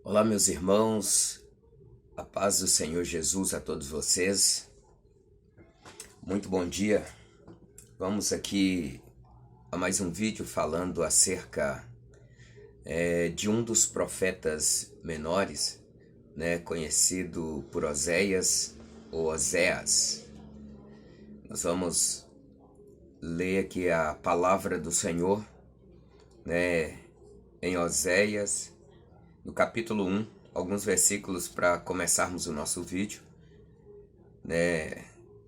Olá, meus irmãos, a paz do Senhor Jesus a todos vocês. Muito bom dia. Vamos aqui a mais um vídeo falando acerca de um dos profetas menores, conhecido por Oséias ou Oséias. Nós vamos ler aqui a palavra do Senhor, em Oséias, no capítulo 1, alguns versículos para começarmos o nosso vídeo,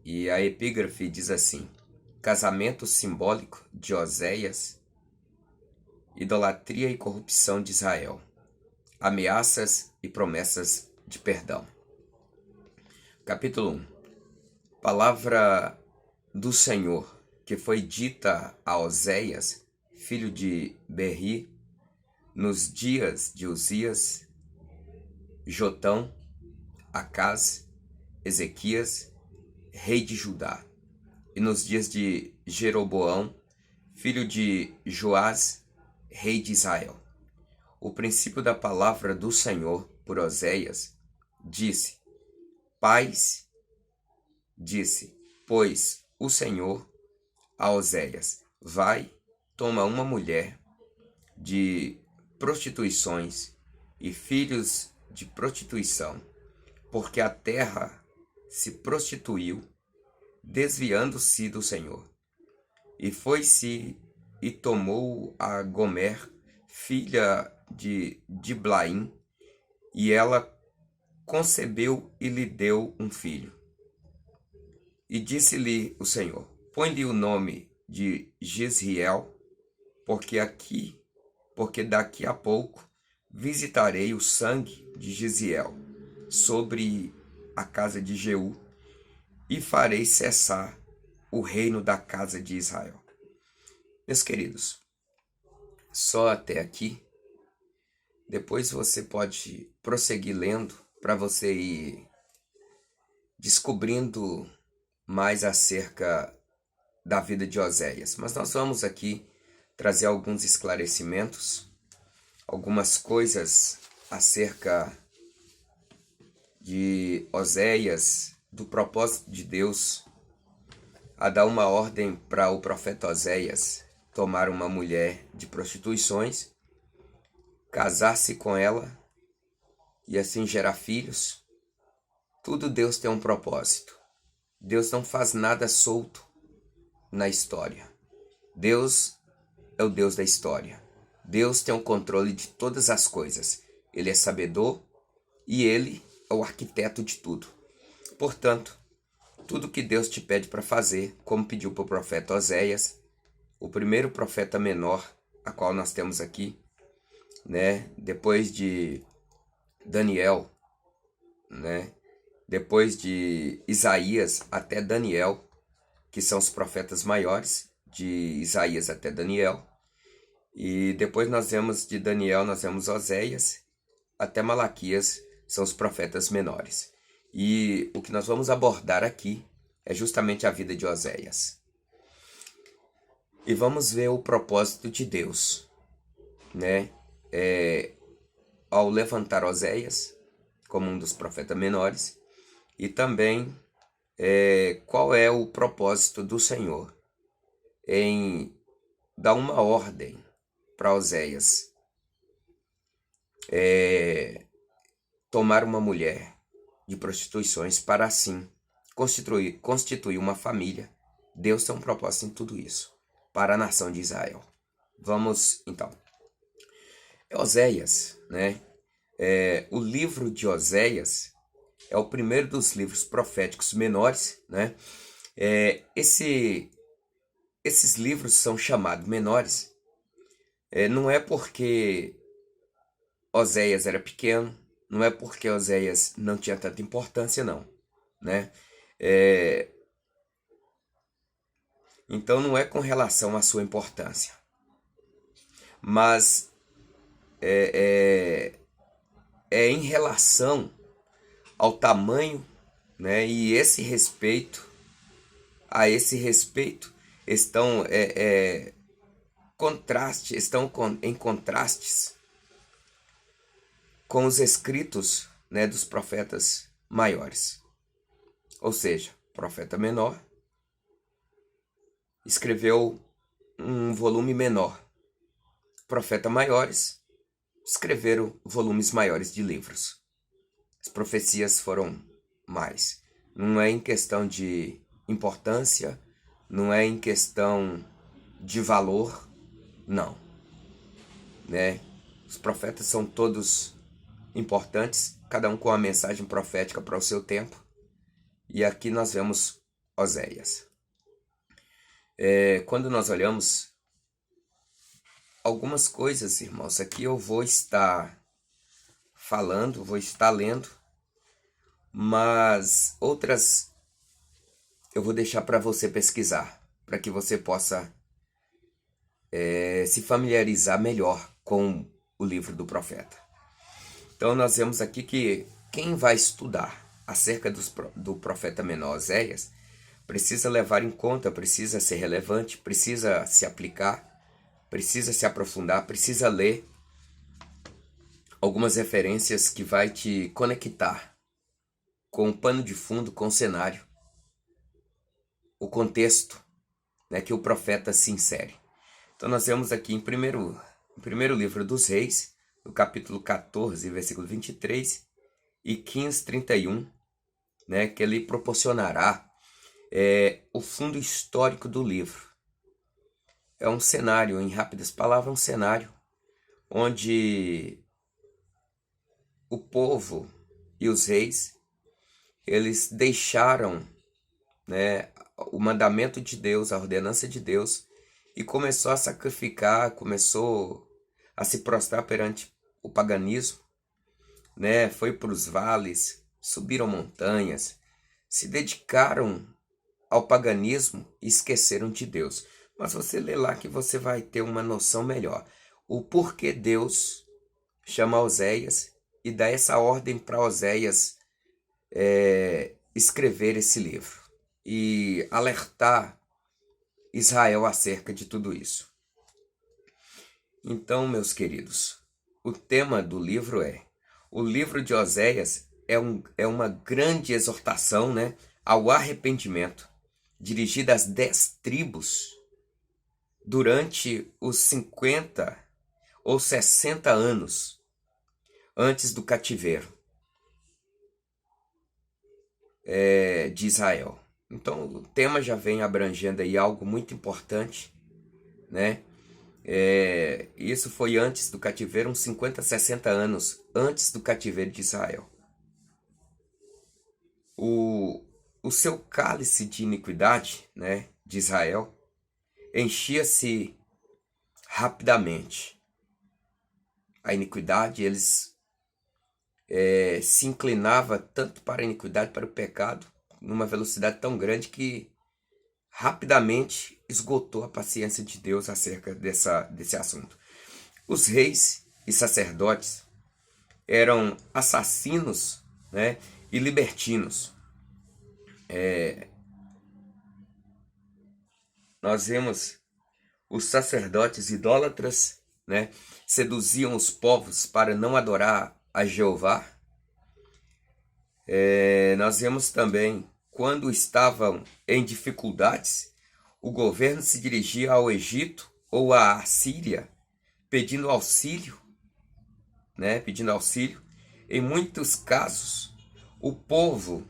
E a epígrafe diz assim: casamento simbólico de Oséias, idolatria e corrupção de Israel, ameaças e promessas de perdão. Capítulo 1. Palavra do Senhor que foi dita a Oséias, filho de Berri, nos dias de Uzias, Jotão, Acaz, Ezequias, rei de Judá, e nos dias de Jeroboão, filho de Joás, rei de Israel. O princípio da palavra do Senhor por Oséias disse, pois o Senhor a Oséias, vai, toma uma mulher de prostituições e filhos de prostituição, porque a terra se prostituiu, desviando-se do Senhor. E foi-se e tomou a Gomer, filha de Diblaim, e ela concebeu e lhe deu um filho. E disse-lhe o Senhor, põe-lhe o nome de Jezriel, porque daqui a pouco visitarei o sangue de Jezriel sobre a casa de Jeú, e farei cessar o reino da casa de Israel. Meus queridos, só até aqui. Depois você pode prosseguir lendo para você ir descobrindo mais acerca da vida de Oséias. Mas nós vamos aqui trazer alguns esclarecimentos, algumas coisas acerca de Oséias, do propósito de Deus a dar uma ordem para o profeta Oséias tomar uma mulher de prostituições, casar-se com ela e assim gerar filhos. Tudo Deus tem um propósito. Deus não faz nada solto na história. Deus é o Deus da história. Deus tem o controle de todas as coisas. Ele é sabedor e Ele é o arquiteto de tudo. Portanto, tudo que Deus te pede para fazer, como pediu para o profeta Oséias, o primeiro profeta menor, a qual nós temos aqui, depois de Daniel, depois de Isaías até Daniel, que são os profetas maiores, de Isaías até Daniel, e depois nós vemos de Daniel, nós vemos Oséias, até Malaquias, são os profetas menores. E o que nós vamos abordar aqui é justamente a vida de Oséias. E vamos ver o propósito de Deus, ao levantar Oséias como um dos profetas menores, e também qual é o propósito do Senhor em dar uma ordem para Oséias tomar uma mulher de prostituições para assim constituir uma família. Deus tem um propósito em tudo isso para a nação de Israel. Vamos então. Oséias, o livro de Oséias é o primeiro dos livros proféticos menores, Esses livros são chamados menores, não é porque Oséias era pequeno, não é porque Oséias não tinha tanta importância, não, Então não é com relação à sua importância, mas é em relação ao tamanho, e a esse respeito estão em contrastes com os escritos, né, dos profetas maiores. Ou seja, o profeta menor escreveu um volume menor. Profetas maiores escreveram volumes maiores de livros. As profecias foram mais. Não é em questão de importância, não é em questão de valor, não. Né? Os profetas são todos importantes, cada um com a mensagem profética para o seu tempo. E aqui nós vemos Oséias. Quando nós olhamos algumas coisas, irmãos, aqui eu vou estar falando, vou estar lendo, mas outras eu vou deixar para você pesquisar, para que você possa se familiarizar melhor com o livro do profeta. Então nós vemos aqui que quem vai estudar acerca do profeta menor Oséias precisa levar em conta, precisa ser relevante, precisa se aplicar, precisa se aprofundar, precisa ler algumas referências que vai te conectar com o pano de fundo, com o cenário, o contexto, né, que o profeta se insere. Então nós vemos aqui em primeiro livro dos Reis, no capítulo 14, versículo 23 e 15, 31, né, que ele proporcionará o fundo histórico do livro. É um cenário, em rápidas palavras, um cenário onde o povo e os reis, eles deixaram, né, o mandamento de Deus, a ordenança de Deus, e começou a sacrificar, começou a se prostrar perante o paganismo, né? Foi para os vales, subiram montanhas, se dedicaram ao paganismo e esqueceram de Deus. Mas você lê lá que você vai ter uma noção melhor. O porquê Deus chama Oséias e dá essa ordem para Oséias escrever esse livro e alertar Israel acerca de tudo isso. Então, meus queridos, o tema do livro o livro de Oséias é uma grande exortação, né, ao arrependimento, dirigida às 10 tribos durante os 50 ou 60 anos antes do cativeiro de Israel. Então o tema já vem abrangendo aí algo muito importante, né? Isso foi antes do cativeiro, uns 50, 60 anos antes do cativeiro de Israel. O seu cálice de iniquidade, né, de Israel, enchia-se rapidamente. A iniquidade, eles se inclinava tanto para a iniquidade, para o pecado, numa velocidade tão grande que rapidamente esgotou a paciência de Deus acerca desse assunto. Os reis e sacerdotes eram assassinos, né, e libertinos. Nós vemos os sacerdotes idólatras, né, seduziam os povos para não adorar a Jeová. Nós vemos também, quando estavam em dificuldades, o governo se dirigia ao Egito ou à Assíria, pedindo auxílio, né, pedindo auxílio. Em muitos casos, o povo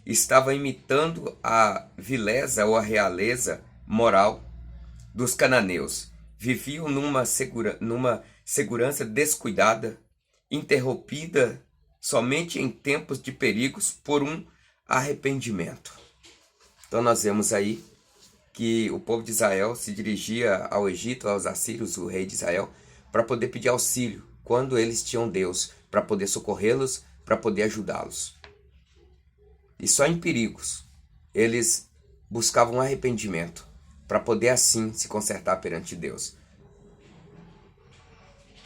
estava imitando a vileza ou a realeza moral dos cananeus. Viviam numa segurança descuidada, interrompida somente em tempos de perigos por um arrependimento. Então nós vemos aí que o povo de Israel se dirigia ao Egito, aos assírios, o rei de Israel, para poder pedir auxílio, quando eles tinham Deus, para poder socorrê-los, para poder ajudá-los. E só em perigos eles buscavam arrependimento, para poder assim se consertar perante Deus.